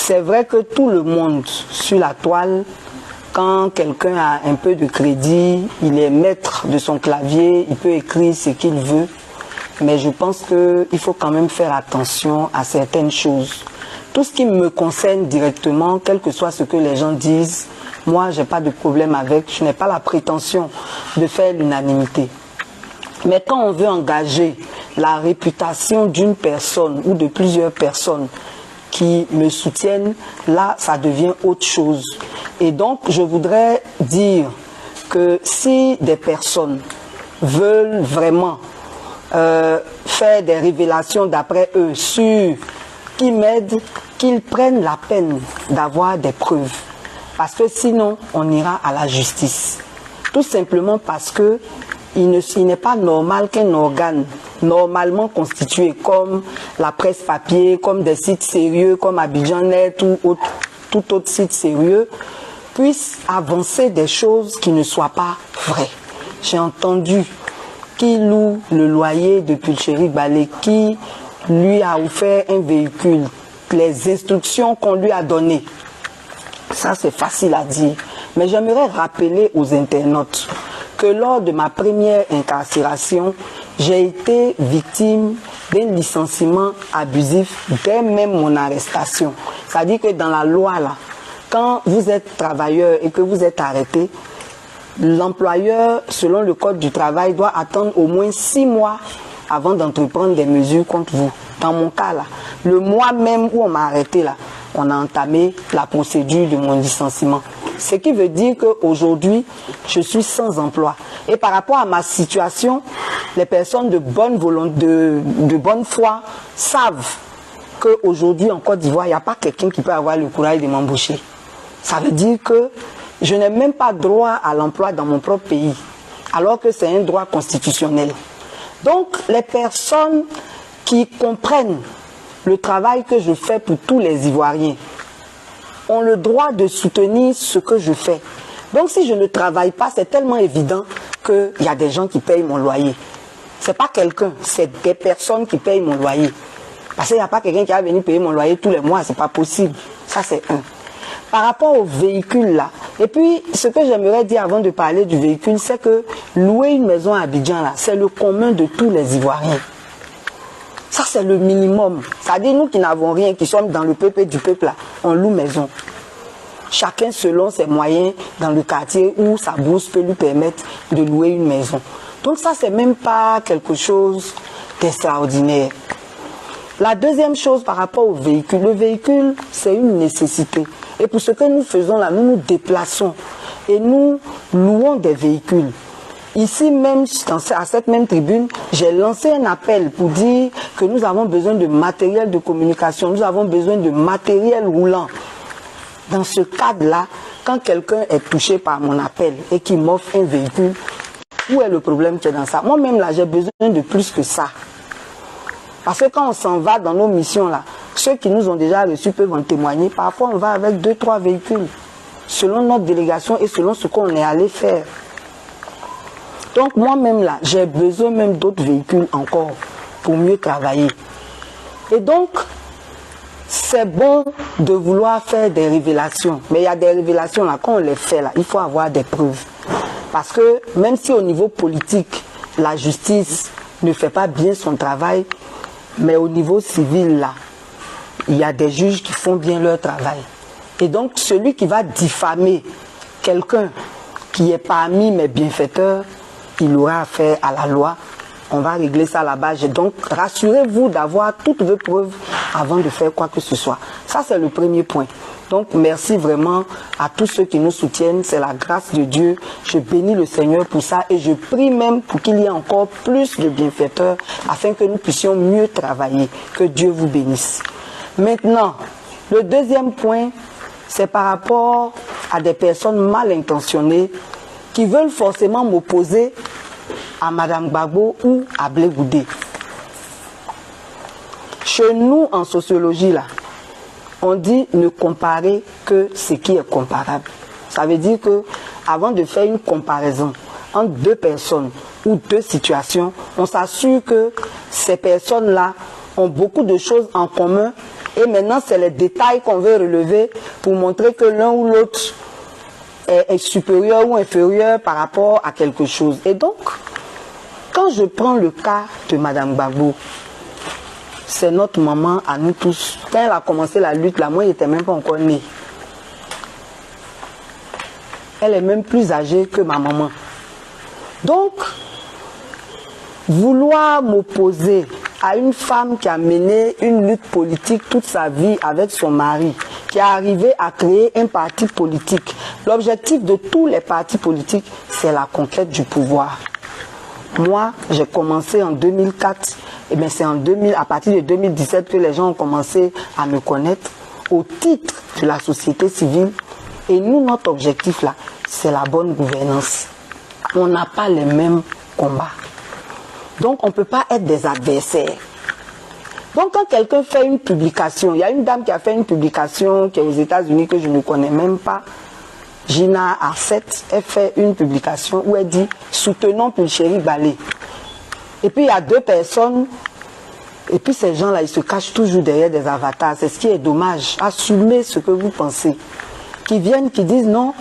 c'est vrai que tout le monde sur la toile, quand quelqu'un a un peu de crédit, il est maître de son clavier, il peut écrire ce qu'il veut. Mais je pense qu'il faut quand même faire attention à certaines choses. Tout ce qui me concerne directement, quel que soit ce que les gens disent, moi, je n'ai pas de problème avec. Je n'ai pas la prétention de faire l'unanimité. Mais quand on veut engager la réputation d'une personne ou de plusieurs personnes qui me soutiennent, là, ça devient autre chose. Et donc, je voudrais dire que si des personnes veulent vraiment faire des révélations d'après eux sur qui m'aident, qu'ils prennent la peine d'avoir des preuves. Parce que sinon, on ira à la justice. Tout simplement parce que il n'est pas normal qu'un organe normalement constitué comme la presse papier, comme des sites sérieux, comme Abidjan.net ou tout autre site sérieux, puisse avancer des choses qui ne soient pas vraies. J'ai entendu qui loue le loyer de Pulchéry Balé, qui lui a offert un véhicule, les instructions qu'on lui a données. Ça, c'est facile à dire. Mais j'aimerais rappeler aux internautes que lors de ma première incarcération, j'ai été victime d'un licenciement abusif dès même mon arrestation. C'est-à-dire que dans la loi, là, quand vous êtes travailleur et que vous êtes arrêté, l'employeur, selon le code du travail, doit attendre au moins 6 mois avant d'entreprendre des mesures contre vous. Dans mon cas, là, le mois même où on m'a arrêté, là, on a entamé la procédure de mon licenciement. Ce qui veut dire qu'aujourd'hui, je suis sans emploi. Et par rapport à ma situation, les personnes de bonne volonté, de bonne foi, savent qu'aujourd'hui en Côte d'Ivoire, il n'y a pas quelqu'un qui peut avoir le courage de m'embaucher. Ça veut dire que je n'ai même pas droit à l'emploi dans mon propre pays, alors que c'est un droit constitutionnel. Donc, les personnes qui comprennent le travail que je fais pour tous les Ivoiriens ont le droit de soutenir ce que je fais. Donc, si je ne travaille pas, c'est tellement évident qu'il y a des gens qui payent mon loyer. Ce n'est pas quelqu'un, c'est des personnes qui payent mon loyer. Parce qu'il n'y a pas quelqu'un qui va venir payer mon loyer tous les mois, ce n'est pas possible. Ça, c'est un. Par rapport au véhicule là, et puis ce que j'aimerais dire avant de parler du véhicule, c'est que louer une maison à Abidjan là, c'est le commun de tous les Ivoiriens. Ça c'est le minimum. C'est-à-dire nous qui n'avons rien, qui sommes dans le peuple du peuple là, on loue maison. Chacun selon ses moyens dans le quartier où sa bourse peut lui permettre de louer une maison. Donc ça c'est même pas quelque chose d'extraordinaire. La deuxième chose par rapport au véhicule, le véhicule c'est une nécessité. Et pour ce que nous faisons là, nous nous déplaçons et nous louons des véhicules. Ici même, à cette même tribune, j'ai lancé un appel pour dire que nous avons besoin de matériel de communication, nous avons besoin de matériel roulant. Dans ce cadre-là, quand quelqu'un est touché par mon appel et qu'il m'offre un véhicule, où est le problème qui est dans ça? Moi-même là, j'ai besoin de plus que ça. Parce que quand on s'en va dans nos missions là, ceux qui nous ont déjà reçus peuvent en témoigner. Parfois, on va avec 2-3 véhicules, selon notre délégation et selon ce qu'on est allé faire. Donc, moi-même, là, j'ai besoin même d'autres véhicules encore pour mieux travailler. Et donc, c'est bon de vouloir faire des révélations. Mais il y a des révélations, là, quand on les fait, là, il faut avoir des preuves. Parce que même si au niveau politique, la justice ne fait pas bien son travail, mais au niveau civil, là, il y a des juges qui font bien leur travail. Et donc, celui qui va diffamer quelqu'un qui est parmi mes bienfaiteurs, il aura affaire à la loi. On va régler ça là-bas. Donc, rassurez-vous d'avoir toutes vos preuves avant de faire quoi que ce soit. Ça, c'est le premier point. Donc, merci vraiment à tous ceux qui nous soutiennent. C'est la grâce de Dieu. Je bénis le Seigneur pour ça et je prie même pour qu'il y ait encore plus de bienfaiteurs afin que nous puissions mieux travailler. Que Dieu vous bénisse. Maintenant, le deuxième point, c'est par rapport à des personnes mal intentionnées qui veulent forcément m'opposer à Mme Gbagbo ou à Blé Goudé. Chez nous, en sociologie, là, on dit ne comparer que ce qui est comparable. Ça veut dire que avant de faire une comparaison entre deux personnes ou deux situations, on s'assure que ces personnes-là ont beaucoup de choses en commun Et maintenant, c'est les détails qu'on veut relever pour montrer que l'un ou l'autre est supérieur ou inférieur par rapport à quelque chose. Et donc, quand je prends le cas de Madame Gbagbo, c'est notre maman à nous tous. Quand elle a commencé la lutte, là, moi, il n'était même pas encore né. Elle est même plus âgée que ma maman. Donc, vouloir m'opposer à une femme qui a mené une lutte politique toute sa vie avec son mari, qui est arrivé à créer un parti politique. L'objectif de tous les partis politiques, c'est la conquête du pouvoir. Moi, j'ai commencé en 2004, et bien c'est à partir de 2017 que les gens ont commencé à me connaître au titre de la société civile. Et nous, notre objectif là, c'est la bonne gouvernance. On n'a pas les mêmes combats. Donc, on ne peut pas être des adversaires. Donc, quand quelqu'un fait une publication, il y a une dame qui a fait une publication qui est aux États-Unis que je ne connais même pas, Gina Arset, elle fait une publication où elle dit « Soutenons Pulchérie Balé ». Et puis, il y a deux personnes, et puis ces gens-là, ils se cachent toujours derrière des avatars. C'est ce qui est dommage. Assumez ce que vous pensez. Qui viennent, qui disent « Non,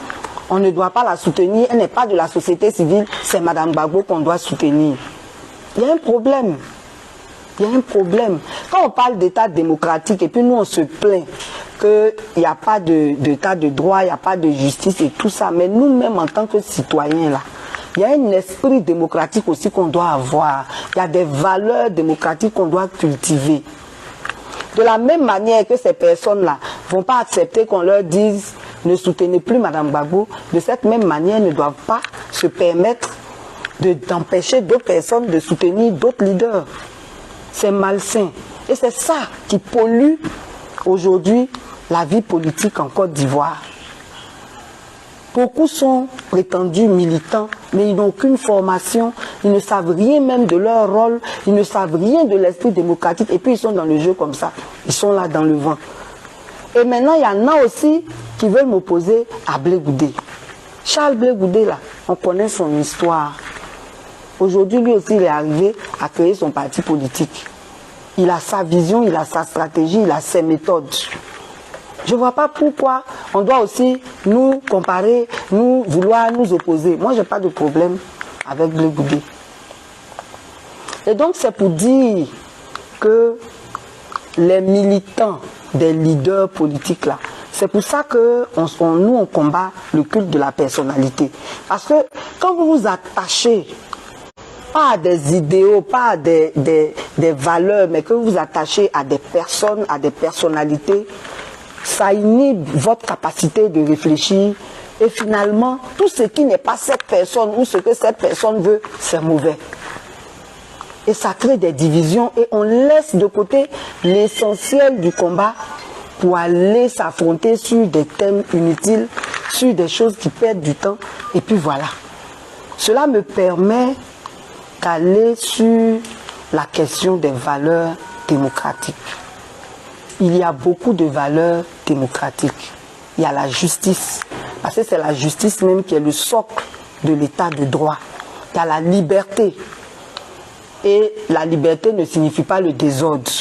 on ne doit pas la soutenir, elle n'est pas de la société civile, c'est Madame Gbagbo qu'on doit soutenir ». Il y a un problème. Il y a un problème. Quand on parle d'état démocratique et puis nous on se plaint qu'il n'y a pas d'état de droit, il n'y a pas de justice et tout ça, mais nous-mêmes en tant que citoyens là, il y a un esprit démocratique aussi qu'on doit avoir. Il y a des valeurs démocratiques qu'on doit cultiver. De la même manière que ces personnes-là ne vont pas accepter qu'on leur dise ne soutenez plus Madame Gbagbo, de cette même manière, ne doivent pas se permettre d'empêcher d'autres personnes de soutenir d'autres leaders. C'est malsain. Et c'est ça qui pollue aujourd'hui la vie politique en Côte d'Ivoire. Beaucoup sont prétendus militants, mais ils n'ont aucune formation, ils ne savent rien même de leur rôle, ils ne savent rien de l'esprit démocratique, et puis ils sont dans le jeu comme ça, ils sont là dans le vent. Et maintenant, il y en a aussi qui veulent m'opposer à Blé Goudé. Charles Blé Goudé, là, on connaît son histoire. Aujourd'hui, lui aussi, il est arrivé à créer son parti politique. Il a sa vision, il a sa stratégie, il a ses méthodes. Je ne vois pas pourquoi on doit aussi nous comparer, nous vouloir nous opposer. Moi, je n'ai pas de problème avec Blé Goudé. Et donc, c'est pour dire que les militants des leaders politiques, là, c'est pour ça que nous, on combat le culte de la personnalité. Parce que quand vous vous attachez pas à des idéaux, pas à des valeurs, mais que vous vous attachez à des personnes, à des personnalités, ça inhibe votre capacité de réfléchir. Et finalement, tout ce qui n'est pas cette personne ou ce que cette personne veut, c'est mauvais. Et ça crée des divisions et on laisse de côté l'essentiel du combat pour aller s'affronter sur des thèmes inutiles, sur des choses qui perdent du temps. Et puis voilà. Cela me permet d'aller sur la question des valeurs démocratiques. Il y a beaucoup de valeurs démocratiques. Il y a la justice, parce que c'est la justice même qui est le socle de l'état de droit. Il y a la liberté. Et la liberté ne signifie pas le désordre.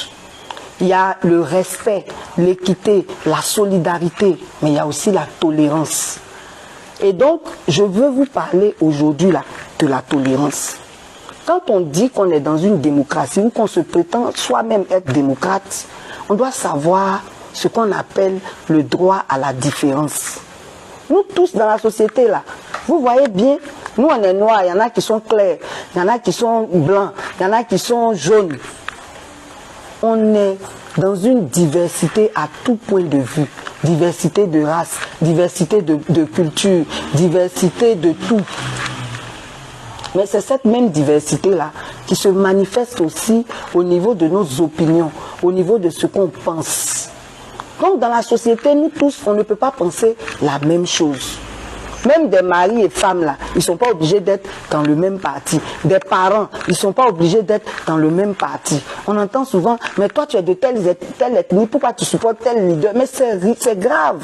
Il y a le respect, l'équité, la solidarité, mais il y a aussi la tolérance. Et donc, je veux vous parler aujourd'hui là de la tolérance. Quand on dit qu'on est dans une démocratie ou qu'on se prétend soi-même être démocrate, on doit savoir ce qu'on appelle le droit à la différence. Nous tous dans la société là, vous voyez bien, nous on est noirs, il y en a qui sont clairs, il y en a qui sont blancs, il y en a qui sont jaunes. On est dans une diversité à tout point de vue. Diversité de race, diversité de culture, diversité de tout. Mais c'est cette même diversité-là qui se manifeste aussi au niveau de nos opinions, au niveau de ce qu'on pense. Donc dans la société, nous tous, on ne peut pas penser la même chose. Même des maris et femmes, là, ils ne sont pas obligés d'être dans le même parti. Des parents, ils ne sont pas obligés d'être dans le même parti. On entend souvent, mais toi tu es de telle ethnie, pourquoi tu supportes tel leader? Mais c'est grave.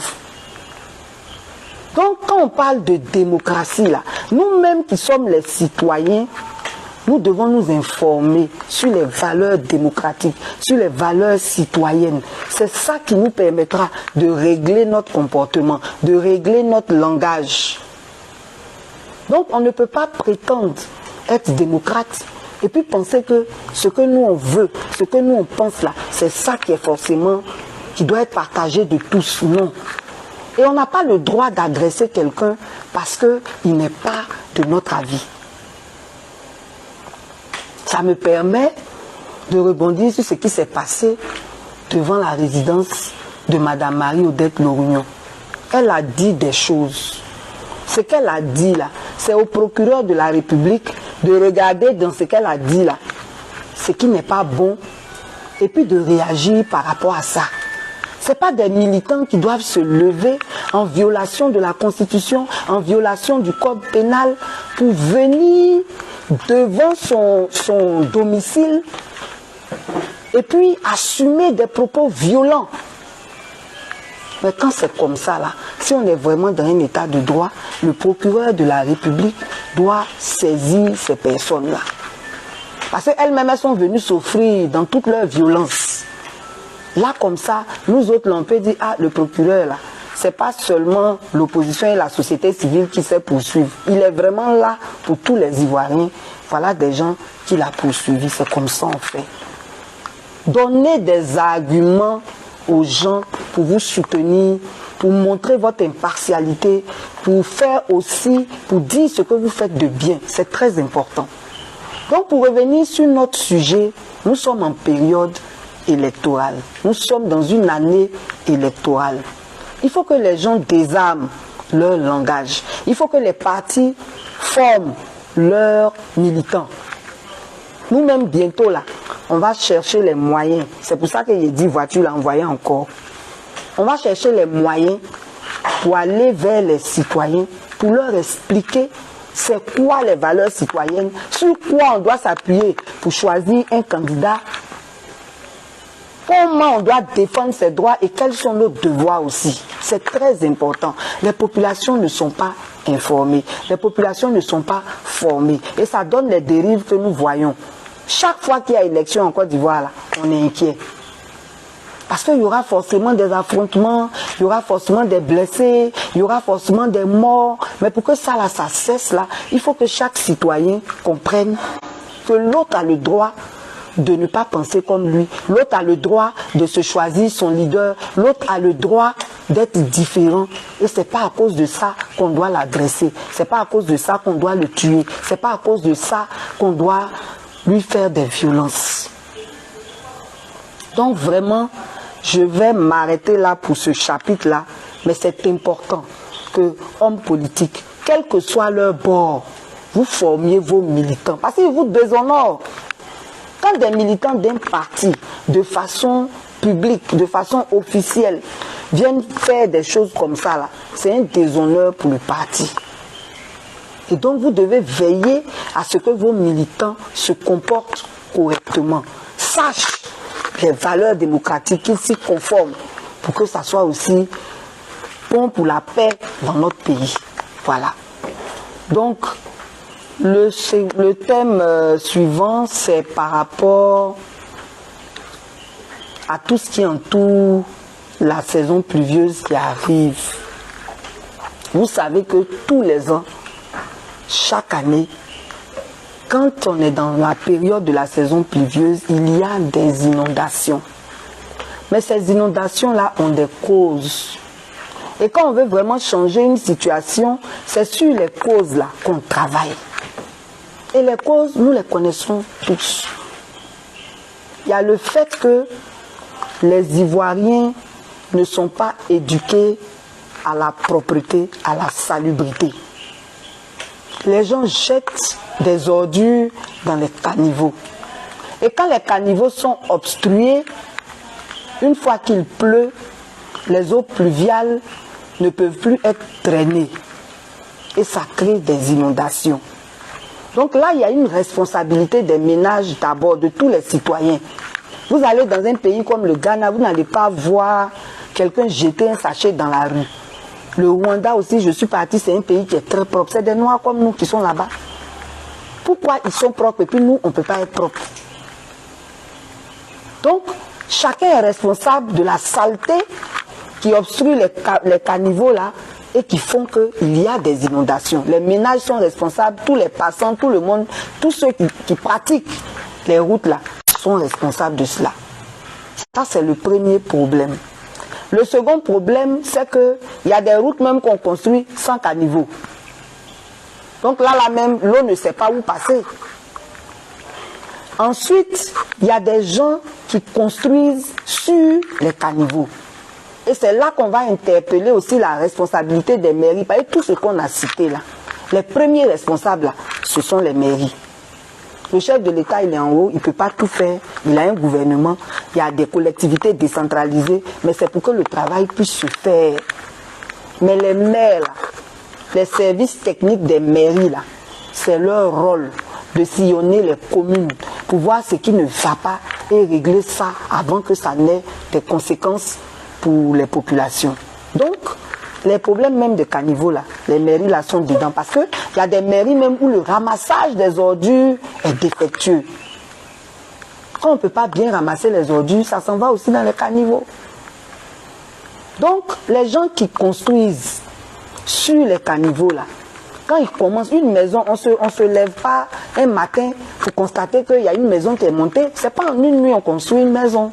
Donc quand on parle de démocratie, là, nous-mêmes qui sommes les citoyens, Nous devons nous informer sur les valeurs démocratiques, sur les valeurs citoyennes. C'est ça qui nous permettra de régler notre comportement, de régler notre langage. Donc on ne peut pas prétendre être démocrate et puis penser que ce que nous on veut, ce que nous on pense là, c'est ça qui est forcément, qui doit être partagé de tous. Non. Et on n'a pas le droit d'agresser quelqu'un parce qu'il n'est pas de notre avis. Ça me permet de rebondir sur ce qui s'est passé devant la résidence de Madame Marie-Odette Lorugnon. Elle a dit des choses. Ce qu'elle a dit là, c'est au procureur de la République de regarder dans ce qu'elle a dit là, ce qui n'est pas bon, et puis de réagir par rapport à ça. Ce n'est pas des militants qui doivent se lever en violation de la Constitution, en violation du Code pénal, pour venir devant son domicile et puis assumer des propos violents. Mais quand c'est comme ça, là, si on est vraiment dans un état de droit, le procureur de la République doit saisir ces personnes-là. Parce qu'elles-mêmes, elles sont venues s'offrir dans toute leur violence. Là, comme ça, nous autres, on peut dire, ah, le procureur, là, c'est pas seulement l'opposition et la société civile qui sait poursuivre. Il est vraiment là pour tous les Ivoiriens. Voilà des gens qui l'ont poursuivi. C'est comme ça, en fait. Donnez des arguments aux gens pour vous soutenir, pour montrer votre impartialité, pour faire aussi, pour dire ce que vous faites de bien. C'est très important. Donc, pour revenir sur notre sujet, nous sommes en période électorale. Nous sommes dans une année électorale. Il faut que les gens désarment leur langage. Il faut que les partis forment leurs militants. Nous-mêmes, bientôt, là, on va chercher les moyens. C'est pour ça que j'ai dit voiture, l'a envoyé encore. On va chercher les moyens pour aller vers les citoyens, pour leur expliquer c'est quoi les valeurs citoyennes, sur quoi on doit s'appuyer pour choisir un candidat, comment on doit défendre ses droits et quels sont nos devoirs aussi. C'est très important. Les populations ne sont pas informées, les populations ne sont pas formées et ça donne les dérives que nous voyons. Chaque fois qu'il y a élection en Côte d'Ivoire, là, on est inquiet. Parce qu'il y aura forcément des affrontements, il y aura forcément des blessés, il y aura forcément des morts. Mais pour que ça, là, ça cesse, là, il faut que chaque citoyen comprenne que l'autre a le droit de ne pas penser comme lui. L'autre a le droit de se choisir son leader. L'autre a le droit d'être différent. Et ce n'est pas à cause de ça qu'on doit l'agresser. Ce n'est pas à cause de ça qu'on doit le tuer. Ce n'est pas à cause de ça qu'on doit lui faire des violences. Donc vraiment, je vais m'arrêter là pour ce chapitre-là, mais c'est important que, hommes politiques, quel que soit leur bord, vous formiez vos militants. Parce qu'ils vous déshonorent. Quand des militants d'un parti, de façon publique, de façon officielle, viennent faire des choses comme ça, là, c'est un déshonneur pour le parti. Et donc vous devez veiller à ce que vos militants se comportent correctement, sachent les valeurs démocratiques, qu'ils s'y conforment pour que ça soit aussi bon pour la paix dans notre pays. Voilà. Donc, le thème suivant, c'est par rapport à tout ce qui entoure la saison pluvieuse qui arrive. Vous savez que tous les ans, chaque année, quand on est dans la période de la saison pluvieuse, il y a des inondations. Mais ces inondations-là ont des causes. Et quand on veut vraiment changer une situation, c'est sur les causes-là qu'on travaille. Et les causes, nous les connaissons tous. Il y a le fait que les Ivoiriens ne sont pas éduqués à la propreté, à la salubrité. Les gens jettent des ordures dans les caniveaux. Et quand les caniveaux sont obstrués, une fois qu'il pleut, les eaux pluviales ne peuvent plus être traînées. Et ça crée des inondations. Donc là, il y a une responsabilité des ménages d'abord, de tous les citoyens. Vous allez dans un pays comme le Ghana, vous n'allez pas voir quelqu'un jeter un sachet dans la rue. Le Rwanda aussi, je suis parti, c'est un pays qui est très propre. C'est des Noirs comme nous qui sont là-bas. Pourquoi ils sont propres et puis nous, on ne peut pas être propre? Donc, chacun est responsable de la saleté qui obstrue les caniveaux là et qui font qu'il y a des inondations. Les ménages sont responsables, tous les passants, tout le monde, tous ceux qui pratiquent les routes là sont responsables de cela. Ça, c'est le premier problème. Le second problème, c'est qu'il y a des routes même qu'on construit sans caniveau. Donc là même, l'eau ne sait pas où passer. Ensuite, il y a des gens qui construisent sur les caniveaux. Et c'est là qu'on va interpeller aussi la responsabilité des mairies. Parce que tout ce qu'on a cité là, les premiers responsables là, ce sont les mairies. Le chef de l'État, il est en haut, il ne peut pas tout faire. Il a un gouvernement, il y a des collectivités décentralisées, mais c'est pour que le travail puisse se faire. Mais les maires, là, les services techniques des mairies, là, c'est leur rôle de sillonner les communes pour voir ce qui ne va pas et régler ça avant que ça n'ait des conséquences pour les populations. Donc, les problèmes même de caniveaux, là, les mairies là sont dedans. Parce qu'il y a des mairies même où le ramassage des ordures est défectueux. Quand on ne peut pas bien ramasser les ordures, ça s'en va aussi dans les caniveaux. Donc, les gens qui construisent sur les caniveaux, là, quand ils commencent une maison, on se lève pas un matin pour constater qu'il y a une maison qui est montée. Ce n'est pas en une nuit qu'on construit une maison.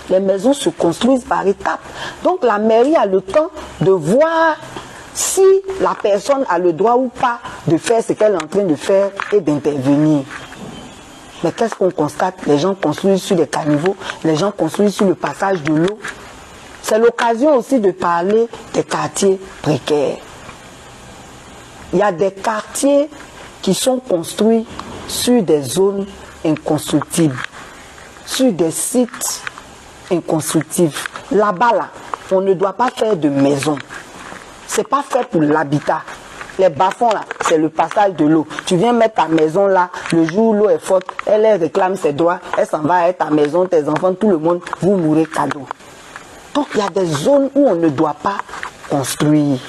Les maisons se construisent par étapes. Donc la mairie a le temps de voir si la personne a le droit ou pas de faire ce qu'elle est en train de faire et d'intervenir. Mais qu'est-ce qu'on constate? Les gens construisent sur les caniveaux, les gens construisent sur le passage de l'eau. C'est l'occasion aussi de parler des quartiers précaires. Il y a des quartiers qui sont construits sur des zones inconstructibles, sur des sites inconstructifs. Là-bas, là, on ne doit pas faire de maison. C'est pas fait pour l'habitat. Les bas-fonds, là, c'est le passage de l'eau. Tu viens mettre ta maison là, le jour où l'eau est forte, elle réclame ses droits, elle s'en va à ta maison, tes enfants, tout le monde, vous mourrez cadeau. Donc, il y a des zones où on ne doit pas construire.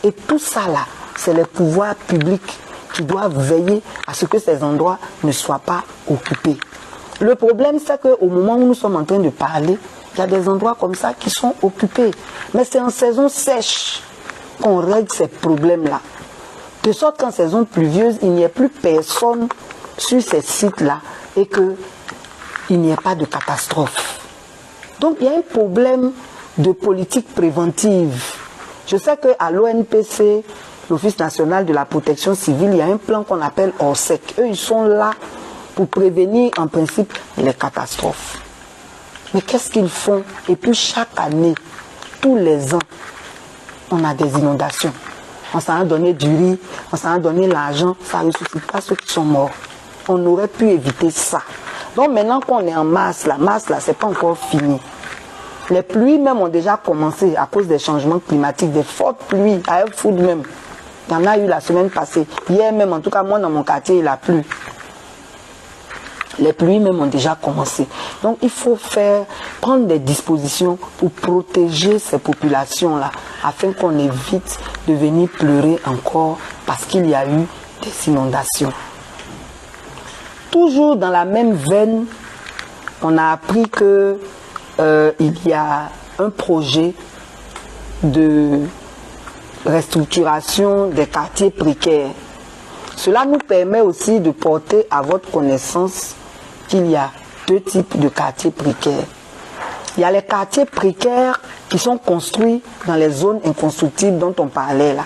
Et tout ça là, c'est les pouvoirs publics qui doivent veiller à ce que ces endroits ne soient pas occupés. Le problème, c'est qu'au moment où nous sommes en train de parler, il y a des endroits comme ça qui sont occupés. Mais c'est en saison sèche qu'on règle ces problèmes-là. De sorte qu'en saison pluvieuse, il n'y ait plus personne sur ces sites-là et qu'il n'y ait pas de catastrophe. Donc il y a un problème de politique préventive. Je sais qu'à l'ONPC, l'Office national de la protection civile, il y a un plan qu'on appelle ORSEC. Eux, ils sont là pour prévenir en principe les catastrophes. Mais qu'est-ce qu'ils font? Et puis chaque année, tous les ans, on a des inondations. On s'en a donné du riz, on s'en a donné l'argent, ça ne ressuscite pas ceux qui sont morts. On aurait pu éviter ça. Donc maintenant qu'on est en mars là, c'est pas encore fini. Les pluies même ont déjà commencé à cause des changements climatiques, des fortes pluies, à Elfoud même. Il y en a eu la semaine passée. Hier même, en tout cas, moi dans mon quartier, il a plu. Les pluies même ont déjà commencé. Donc il faut prendre des dispositions pour protéger ces populations-là, afin qu'on évite de venir pleurer encore parce qu'il y a eu des inondations. Toujours dans la même veine, on a appris que il y a un projet de restructuration des quartiers précaires. Cela nous permet aussi de porter à votre connaissance qu'il y a deux types de quartiers précaires. Il y a les quartiers précaires qui sont construits dans les zones inconstructibles dont on parlait là,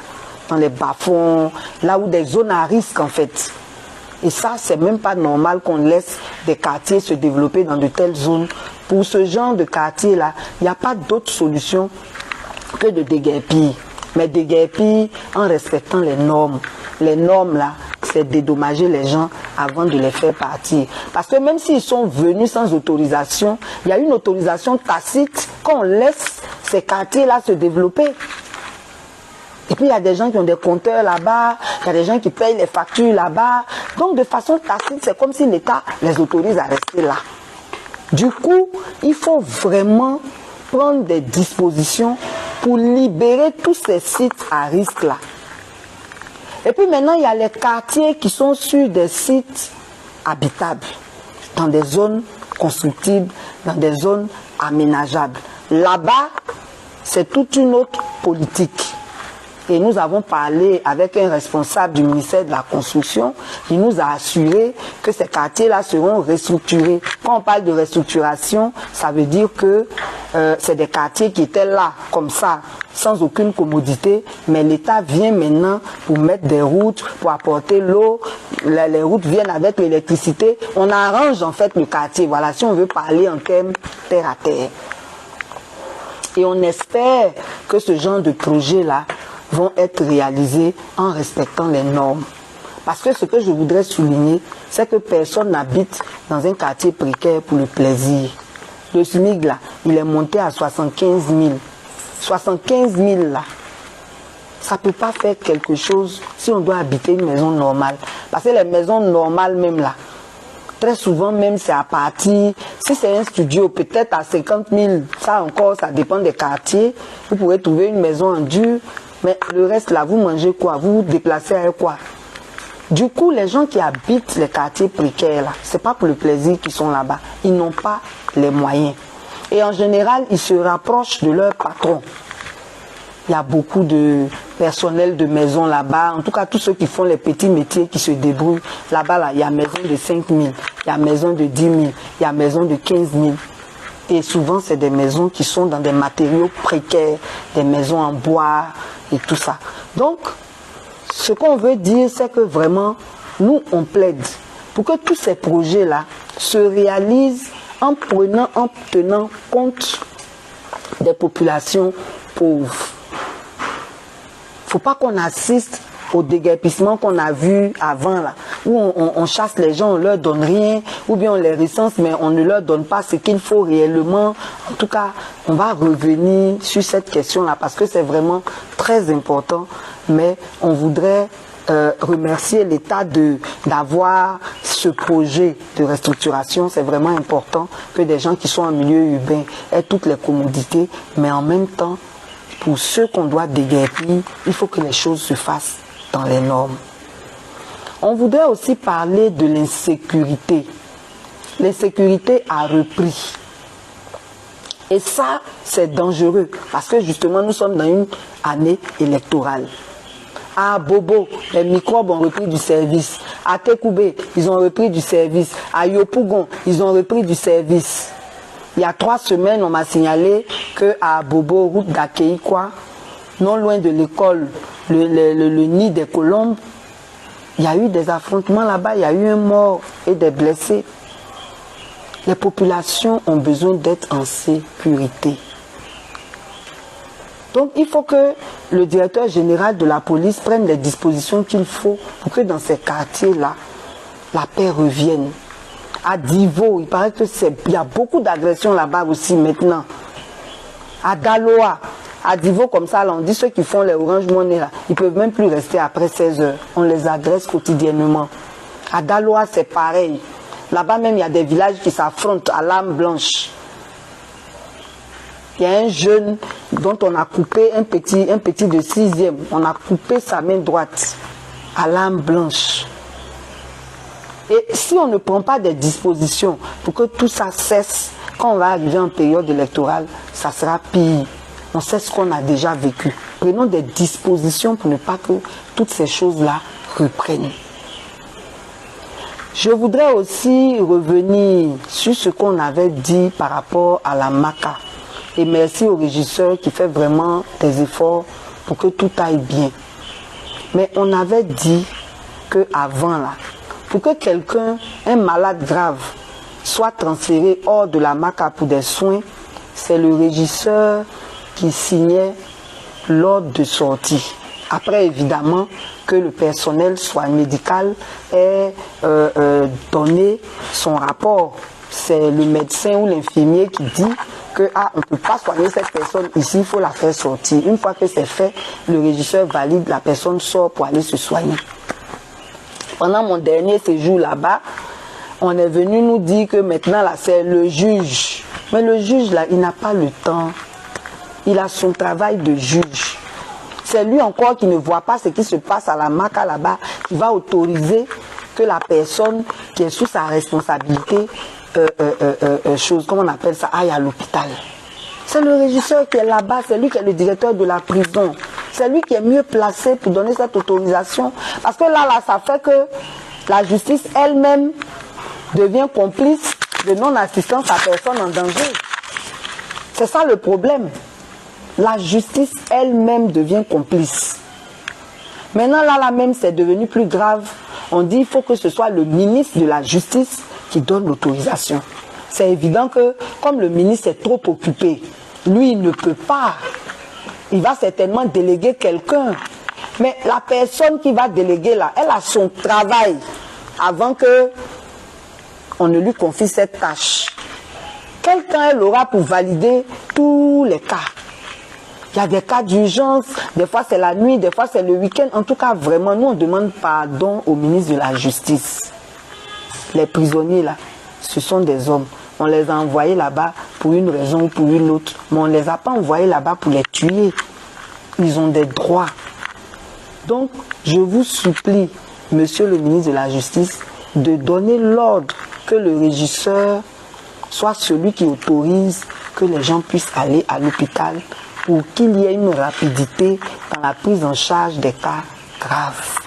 dans les bas-fonds, là où des zones à risque en fait. Et ça, c'est même pas normal qu'on laisse des quartiers se développer dans de telles zones. Pour ce genre de quartier-là, il n'y a pas d'autre solution que de déguerpir. Mais déguerpir en respectant les normes. Les normes, là, c'est dédommager les gens avant de les faire partir. Parce que même s'ils sont venus sans autorisation, il y a une autorisation tacite qu'on laisse ces quartiers-là se développer. Et puis il y a des gens qui ont des compteurs là-bas, il y a des gens qui payent les factures là-bas. Donc de façon tacite, c'est comme si l'État les autorise à rester là. Du coup, il faut vraiment prendre des dispositions pour libérer tous ces sites à risque là. Et puis maintenant, il y a les quartiers qui sont sur des sites habitables, dans des zones constructibles, dans des zones aménageables. Là-bas, c'est toute une autre politique. Et nous avons parlé avec un responsable du ministère de la Construction. Il nous a assuré que ces quartiers-là seront restructurés. Quand on parle de restructuration, ça veut dire que c'est des quartiers qui étaient là, comme ça, sans aucune commodité. Mais l'État vient maintenant pour mettre des routes, pour apporter l'eau. Les routes viennent avec l'électricité. On arrange en fait le quartier. Voilà, si on veut parler en termes terre à terre. Et on espère que ce genre de projet-là vont être réalisés en respectant les normes. Parce que ce que je voudrais souligner, c'est que personne n'habite dans un quartier précaire pour le plaisir. Le SMIC là, il est monté à 75 000. 75 000 là, ça ne peut pas faire quelque chose si on doit habiter une maison normale. Parce que les maisons normales même là, très souvent même c'est à partir, si c'est un studio peut-être à 50 000, ça encore ça dépend des quartiers, vous pourrez trouver une maison en dur. Mais le reste là, vous mangez quoi? Vous vous déplacez avec quoi? Du coup, les gens qui habitent les quartiers précaires là, c'est pas pour le plaisir qu'ils sont là-bas. Ils n'ont pas les moyens. Et en général, ils se rapprochent de leur patron. Il y a beaucoup de personnel de maison là-bas. En tout cas, tous ceux qui font les petits métiers, qui se débrouillent. Là-bas, là, il y a maison de 5 000, il y a maison de 10 000, il y a maison de 15 000. Et souvent, c'est des maisons qui sont dans des matériaux précaires, des maisons en bois et tout ça. Donc, ce qu'on veut dire, c'est que vraiment, nous, on plaide pour que tous ces projets-là se réalisent en tenant compte des populations pauvres. Il ne faut pas qu'on assiste au déguerpissement qu'on a vu avant, là, où on chasse les gens, on ne leur donne rien, ou bien on les recense, mais on ne leur donne pas ce qu'il faut réellement. En tout cas, on va revenir sur cette question-là, parce que c'est vraiment très important, mais on voudrait remercier l'État d'avoir ce projet de restructuration. C'est vraiment important que des gens qui sont en milieu urbain aient toutes les commodités, mais en même temps, pour ceux qu'on doit déguerpir, il faut que les choses se fassent dans les normes. On voudrait aussi parler de l'insécurité. L'insécurité a repris. Et ça, c'est dangereux, parce que justement, nous sommes dans une année électorale. À Bobo, les microbes ont repris du service. À Tekoubé, ils ont repris du service. À Yopougon, ils ont repris du service. Il y a 3 semaines, on m'a signalé qu'à Bobo, route d'Akeikwa, non loin de l'école, le nid des colombes, il y a eu des affrontements là-bas, il y a eu un mort et des blessés. Les populations ont besoin d'être en sécurité. Donc il faut que le directeur général de la police prenne les dispositions qu'il faut pour que dans ces quartiers-là, la paix revienne. À Divo, il paraît qu'il y a beaucoup d'agressions là-bas aussi maintenant. À Galoa, à Divo comme ça, là, on dit ceux qui font les Orange Money, là, ils ne peuvent même plus rester après 16 heures. On les agresse quotidiennement. À Galoa, c'est pareil. Là-bas même, il y a des villages qui s'affrontent à l'arme blanche. Il y a un jeune dont on a coupé, un petit de 6e, on a coupé sa main droite à l'arme blanche. Et si on ne prend pas des dispositions pour que tout ça cesse, quand on va arriver en période électorale, ça sera pire. On sait ce qu'on a déjà vécu. Prenons des dispositions pour ne pas que toutes ces choses-là reprennent. Je voudrais aussi revenir sur ce qu'on avait dit par rapport à la MACA. Et merci au régisseur qui fait vraiment des efforts pour que tout aille bien. Mais on avait dit qu'avant là, pour que quelqu'un, un malade grave, soit transféré hors de la MACA pour des soins, c'est le régisseur qui signait l'ordre de sortie. Après, évidemment, que le personnel soit médical ait donné son rapport. C'est le médecin ou l'infirmier qui dit que on ne peut pas soigner cette personne ici, il faut la faire sortir. Une fois que c'est fait, le régisseur valide, la personne sort pour aller se soigner. Pendant mon dernier séjour là-bas, on est venu nous dire que maintenant là c'est le juge. Mais le juge là, il n'a pas le temps. Il a son travail de juge. C'est lui encore qui ne voit pas ce qui se passe à la MACA là-bas, qui va autoriser que la personne qui est sous sa responsabilité, comment on appelle ça, aille à l'hôpital. C'est le régisseur qui est là-bas, c'est lui qui est le directeur de la prison. C'est lui qui est mieux placé pour donner cette autorisation. Parce que là, ça fait que la justice elle-même devient complice de non-assistance à personne en danger. C'est ça le problème. La justice elle-même devient complice. Maintenant, là même, c'est devenu plus grave. On dit qu'il faut que ce soit le ministre de la Justice qui donne l'autorisation. C'est évident que, comme le ministre est trop occupé, lui, il ne peut pas. Il va certainement déléguer quelqu'un. Mais la personne qui va déléguer là, elle a son travail avant que on ne lui confie cette tâche. Quel temps elle aura pour valider tous les cas? Il y a des cas d'urgence, des fois c'est la nuit, des fois c'est le week-end. En tout cas, vraiment, nous on demande pardon au ministre de la Justice. Les prisonniers là, ce sont des hommes. On les a envoyés là-bas pour une raison ou pour une autre. Mais on ne les a pas envoyés là-bas pour les tuer. Ils ont des droits. Donc, je vous supplie, monsieur le ministre de la Justice, de donner l'ordre que le régisseur soit celui qui autorise que les gens puissent aller à l'hôpital pour qu'il y ait une rapidité dans la prise en charge des cas graves.